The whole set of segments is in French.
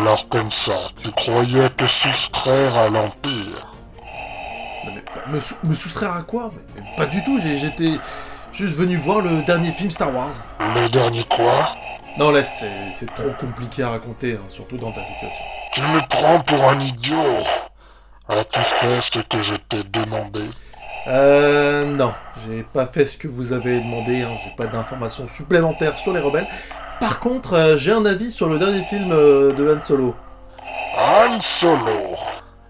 Alors comme ça, tu croyais te soustraire à l'Empire? Me soustraire à quoi? Mais pas du tout, j'étais juste venu voir le dernier film Star Wars. Le dernier quoi? Non, laisse, c'est trop compliqué à raconter, hein, surtout dans ta situation. Tu me prends pour un idiot. As-tu fait ce que je t'ai demandé? Non, j'ai pas fait ce que vous avez demandé, hein, j'ai pas d'informations supplémentaires sur les rebelles. Par contre, j'ai un avis sur le dernier film de Han Solo. Han Solo.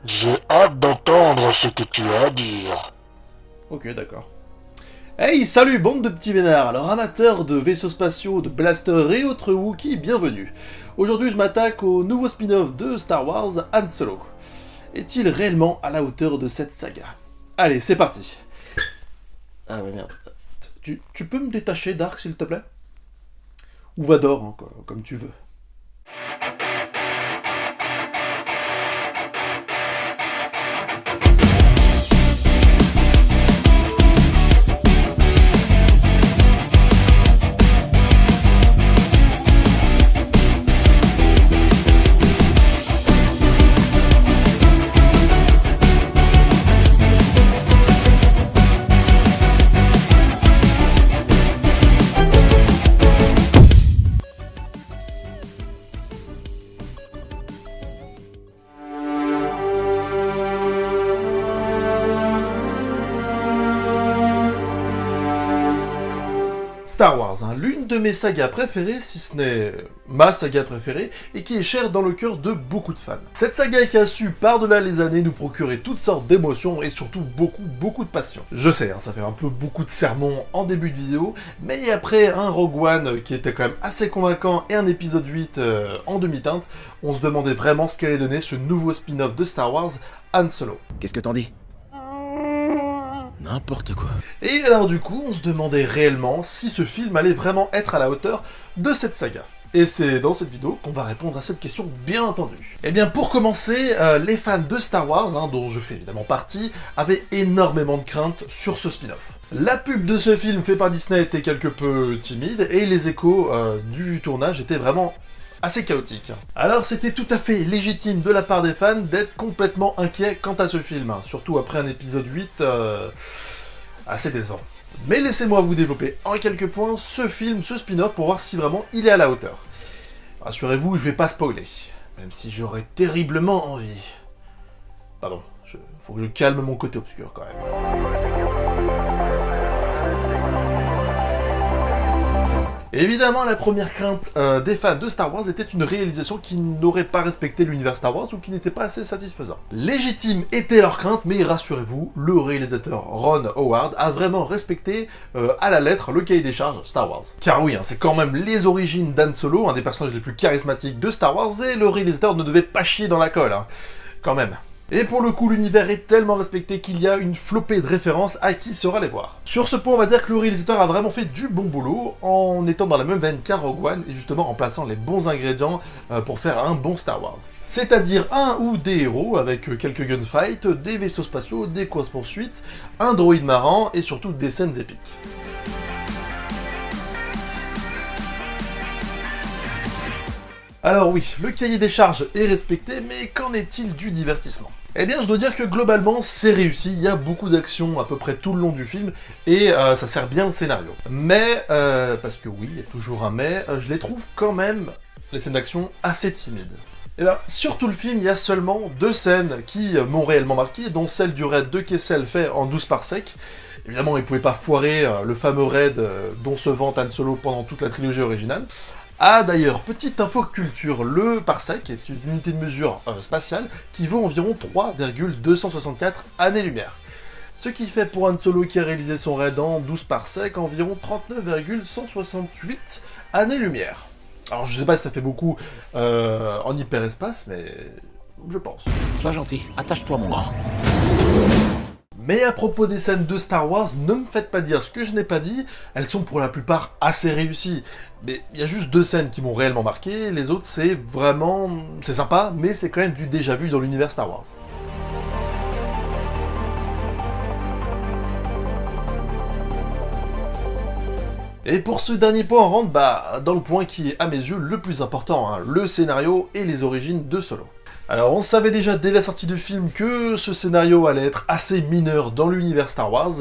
J'ai hâte d'entendre ce que tu as à dire. Ok, d'accord. Hey, salut, bande de petits vénards. Alors, amateurs de vaisseaux spatiaux, de blasters et autres Wookiees, bienvenue. Aujourd'hui, je m'attaque au nouveau spin-off de Star Wars, Han Solo. Est-il réellement à la hauteur de cette saga? Allez, c'est parti. Ah ouais, merde. Tu peux me détacher, Dark, s'il te plaît? Ou Vador, hein, comme tu veux. Star Wars, hein, l'une de mes sagas préférées, si ce n'est ma saga préférée, et qui est chère dans le cœur de beaucoup de fans. Cette saga qui a su, par-delà les années, nous procurer toutes sortes d'émotions et surtout beaucoup de passion. Je sais, hein, ça fait un peu beaucoup de sermons en début de vidéo, mais après un Rogue One qui était quand même assez convaincant et un épisode 8 en demi-teinte, on se demandait vraiment ce qu'allait donner ce nouveau spin-off de Star Wars, Han Solo. Qu'est-ce que t'en dis? N'importe quoi. Et alors du coup, on se demandait réellement si ce film allait vraiment être à la hauteur de cette saga. Et c'est dans cette vidéo qu'on va répondre à cette question, bien entendu. Et bien pour commencer, les fans de Star Wars, hein, dont je fais évidemment partie, avaient énormément de craintes sur ce spin-off. La pub de ce film fait par Disney était quelque peu timide, et les échos du tournage étaient vraiment assez chaotique. Alors c'était tout à fait légitime de la part des fans d'être complètement inquiets quant à ce film, hein, surtout après un épisode 8 assez décevant. Mais laissez-moi vous développer en quelques points ce film, ce spin-off, pour voir si vraiment il est à la hauteur. Rassurez-vous, je vais pas spoiler, même si j'aurais terriblement envie. Pardon, faut que je calme mon côté obscur quand même. Évidemment, la première crainte des fans de Star Wars était une réalisation qui n'aurait pas respecté l'univers Star Wars ou qui n'était pas assez satisfaisant. Légitime était leur crainte, mais rassurez-vous, le réalisateur Ron Howard a vraiment respecté à la lettre le cahier des charges Star Wars. Car oui, hein, c'est quand même les origines d'Han Solo, un des personnages les plus charismatiques de Star Wars, et le réalisateur ne devait pas chier dans la colle, hein, quand même. Et pour le coup, l'univers est tellement respecté qu'il y a une flopée de références à qui sera les voir. Sur ce point, on va dire que le réalisateur a vraiment fait du bon boulot, en étant dans la même veine qu'un Rogue One, et justement en plaçant les bons ingrédients pour faire un bon Star Wars. C'est-à-dire un ou des héros, avec quelques gunfights, des vaisseaux spatiaux, des courses-poursuites, un droïde marrant, et surtout des scènes épiques. Alors oui, le cahier des charges est respecté, mais qu'en est-il du divertissement? Eh bien, je dois dire que globalement, c'est réussi, il y a beaucoup d'action à peu près tout le long du film, et ça sert bien le scénario. Mais, parce que oui, il y a toujours un mais, je les trouve quand même, les scènes d'action, assez timides. Et bien, sur tout le film, il y a seulement 2 scènes qui m'ont réellement marqué, dont celle du raid de Kessel fait en 12 parsecs. Évidemment, ils pouvaient pas foirer le fameux raid dont se vante Han Solo pendant toute la trilogie originale. Ah d'ailleurs, petite info culture, le parsec est une unité de mesure spatiale qui vaut environ 3,264 années-lumière. Ce qui fait pour Han Solo qui a réalisé son raid en 12 parsecs environ 39,168 années-lumière. Alors je sais pas si ça fait beaucoup en hyperespace, mais je pense. Sois gentil, attache-toi mon grand. Mais à propos des scènes de Star Wars, ne me faites pas dire ce que je n'ai pas dit, elles sont pour la plupart assez réussies. Mais il y a juste 2 scènes qui m'ont réellement marqué, les autres c'est sympa, mais c'est quand même du déjà vu dans l'univers Star Wars. Et pour ce dernier point, on rentre dans le point qui est à mes yeux le plus important, hein, le scénario et les origines de Solo. Alors on savait déjà dès la sortie du film que ce scénario allait être assez mineur dans l'univers Star Wars,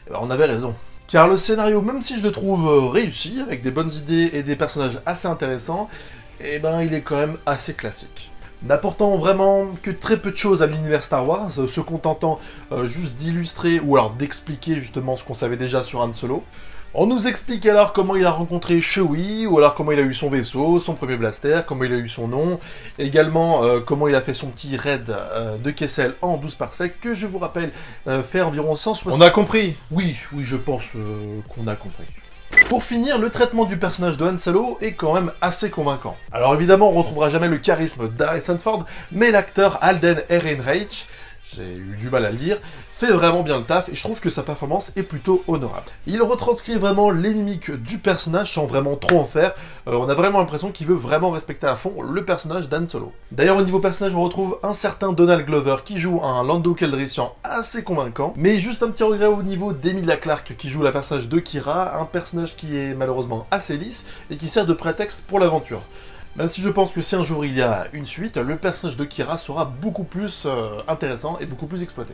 et on avait raison. Car le scénario, même si je le trouve réussi, avec des bonnes idées et des personnages assez intéressants, il est quand même assez classique. N'apportant vraiment que très peu de choses à l'univers Star Wars, se contentant juste d'illustrer ou alors d'expliquer justement ce qu'on savait déjà sur Han Solo. On nous explique alors comment il a rencontré Chewie, ou alors comment il a eu son vaisseau, son premier blaster, comment il a eu son nom, également comment il a fait son petit raid de Kessel en 12 parsecs, que je vous rappelle fait environ 160... On a compris? Oui, je pense qu'on a compris. Pour finir, le traitement du personnage de Han Solo est quand même assez convaincant. Alors évidemment, on retrouvera jamais le charisme d'Harrison Ford, mais l'acteur Alden Ehrenreich, j'ai eu du mal à le dire, fait vraiment bien le taf et je trouve que sa performance est plutôt honorable. Il retranscrit vraiment les mimiques du personnage sans vraiment trop en faire. On a vraiment l'impression qu'il veut vraiment respecter à fond le personnage d'Han Solo. D'ailleurs au niveau personnage on retrouve un certain Donald Glover qui joue un Lando Calrissian assez convaincant, mais juste un petit regret au niveau d'Emilia Clarke qui joue la personnage de Qi'ra, un personnage qui est malheureusement assez lisse et qui sert de prétexte pour l'aventure. Même si je pense que si un jour il y a une suite, le personnage de Qi'ra sera beaucoup plus intéressant et beaucoup plus exploité.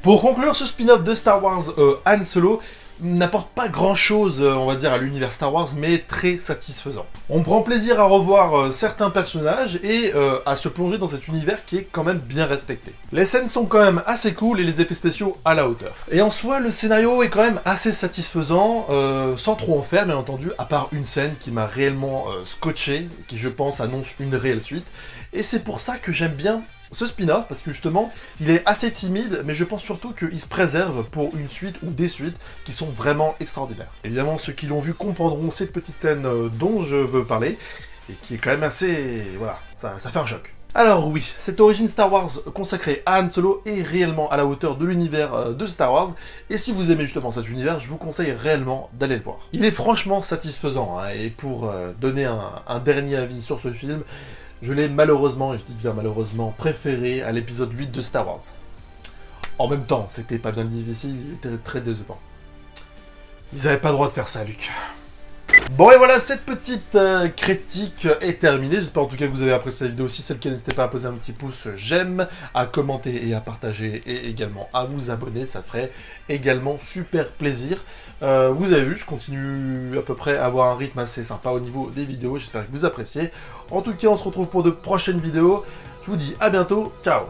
Pour conclure, ce spin-off de Star Wars Han Solo n'apporte pas grand-chose, on va dire, à l'univers Star Wars, mais très satisfaisant. On prend plaisir à revoir certains personnages et à se plonger dans cet univers qui est quand même bien respecté. Les scènes sont quand même assez cool et les effets spéciaux à la hauteur. Et en soi, le scénario est quand même assez satisfaisant, sans trop en faire, bien entendu, à part une scène qui m'a réellement scotché, qui je pense annonce une réelle suite. Et c'est pour ça que j'aime bien ce spin-off, parce que justement, il est assez timide, mais je pense surtout qu'il se préserve pour une suite ou des suites qui sont vraiment extraordinaires. Évidemment, ceux qui l'ont vu comprendront cette petite scène dont je veux parler, et qui est quand même assez... voilà, ça fait un choc. Alors oui, cette origine Star Wars consacrée à Han Solo est réellement à la hauteur de l'univers de Star Wars, et si vous aimez justement cet univers, je vous conseille réellement d'aller le voir. Il est franchement satisfaisant, hein, et pour donner un dernier avis sur ce film, je l'ai malheureusement, et je dis bien malheureusement, préféré à l'épisode 8 de Star Wars. En même temps, c'était pas bien difficile, il était très décevant. Ils avaient pas le droit de faire ça, Luc. Bon et voilà, cette petite critique est terminée. J'espère en tout cas que vous avez apprécié la vidéo. Si c'est le cas, n'hésitez pas à poser un petit pouce j'aime, à commenter et à partager, et également à vous abonner. Ça ferait également super plaisir. Vous avez vu, je continue à peu près à avoir un rythme assez sympa au niveau des vidéos. J'espère que vous appréciez. En tout cas, on se retrouve pour de prochaines vidéos. Je vous dis à bientôt. Ciao!